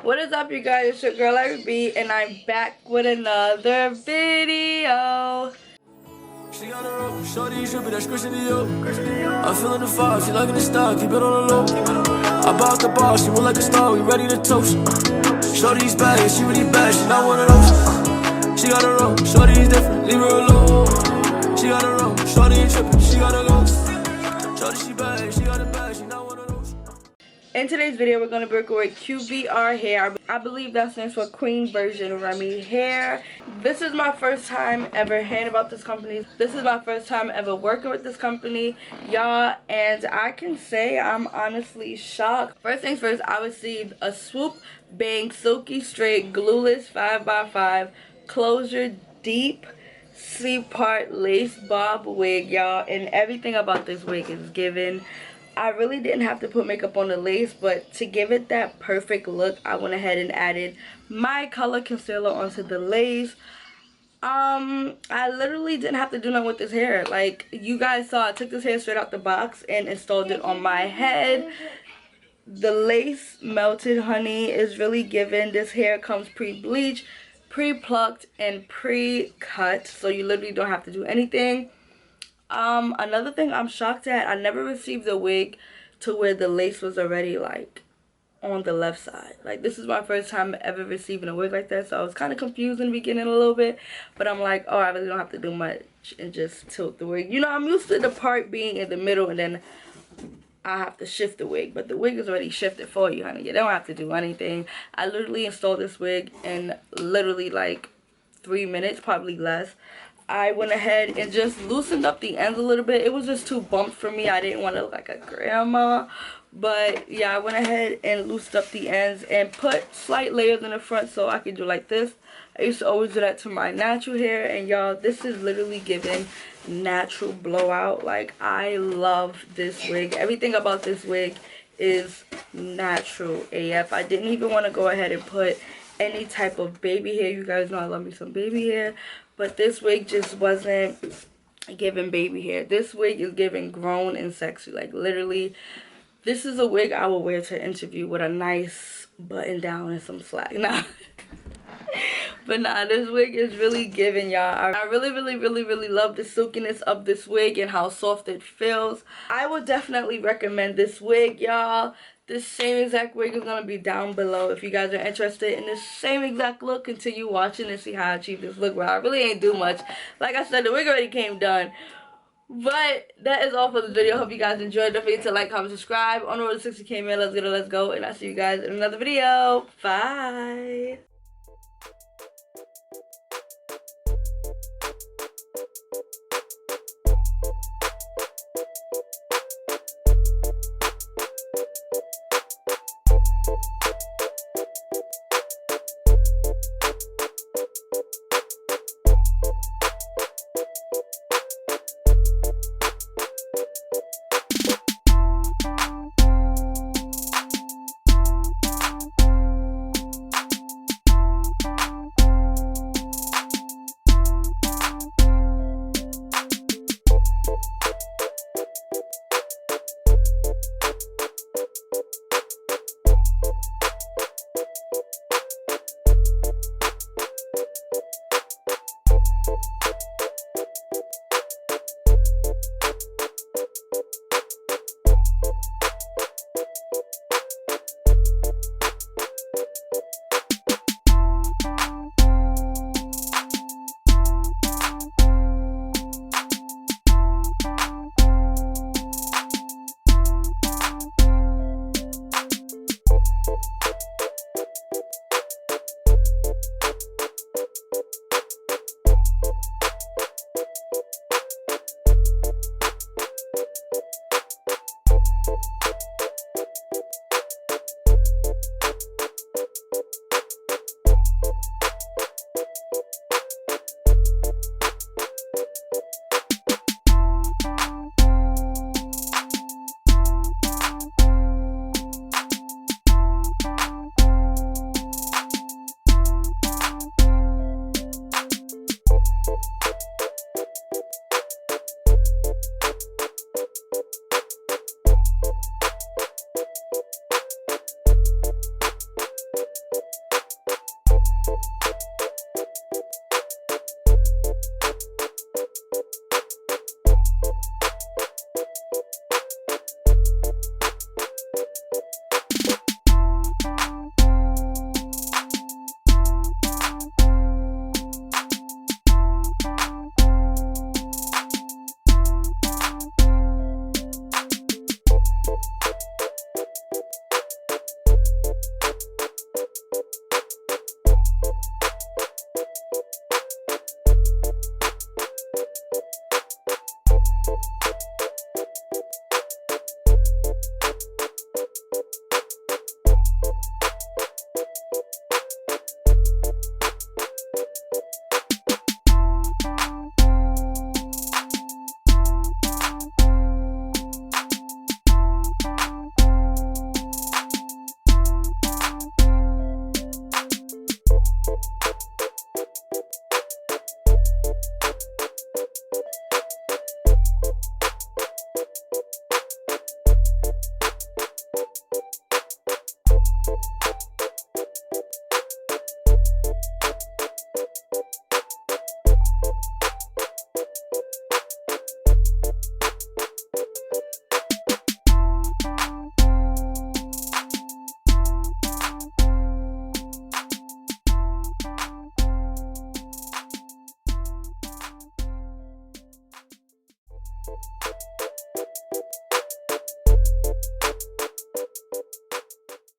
What is up, you guys? It's your girl ARIE, and I'm back with another video. She got her up, shorty, should be that squishing the up. I'm feeling the vibe, she liking the style, keep it on the low. I bought the bar, she look like a star, we ready to toast. Shorty's bad, she really bad, she not one of those. She got her up, shorty's different, leave her alone. She got her up, shorty ain't tripping, she got her go. Shorty, she bad, she got it bad, she not one of those. In today's video, we're going to work with Qvr Hair. I believe that stands for Queen Version Remy Hair. This is my first time ever hearing about this company. This is my first time ever working with this company, y'all. And I can say I'm honestly shocked. First things first, I received a Swoop Bang Silky Straight Glueless 5x5 Closure Deep C-part lace bob wig, y'all. And everything about this wig is given. I really didn't have to put makeup on the lace, but to give it that perfect look, I went ahead and added my color concealer onto the lace. I literally didn't have to do nothing with this hair. Like you guys saw, I took this hair straight out the box and installed it on my head. The lace melted, honey, is really given. This hair comes pre-bleached, pre-plucked, and pre-cut, so you literally don't have to do anything. Another thing I'm shocked at, I never received a wig to where the lace was already like on the left side. Like this is my first time ever receiving a wig like that, so I was kind of confused in the beginning a little bit, but I'm like, oh, I really don't have to do much and just tilt the wig. You know, I'm used to the part being in the middle and then I have to shift the wig, but the wig is already shifted for you, honey. You don't have to do anything. I literally installed this wig in literally like 3 minutes, probably less. I went ahead and just loosened up the ends a little bit. It was just too bumped for me. I didn't want to look like a grandma. But yeah, I went ahead and loosened up the ends and put slight layers in the front so I could do like this. I used to always do that to my natural hair. And y'all, this is literally giving natural blowout. Like, I love this wig. Everything about this wig is natural AF. I didn't even want to go ahead and put any type of baby hair. You guys know I love me some baby hair. But this wig just wasn't giving baby hair. This wig is giving grown and sexy. Like literally, this is a wig I will wear to an interview with a nice button down and some slack. Nah. But nah, this wig is really giving, y'all. I really love the silkiness of this wig and how soft it feels. I would definitely recommend this wig, y'all. This same exact wig is going to be down below. If you guys are interested in the same exact look, continue watching and see how I achieve this look. Well, I really ain't do much. Like I said, the wig already came done. But that is all for the video. Hope you guys enjoyed. Don't forget to like, comment, subscribe. On the road to 60K, man. Let's get it, let's go. And I'll see you guys in another video. Bye. you.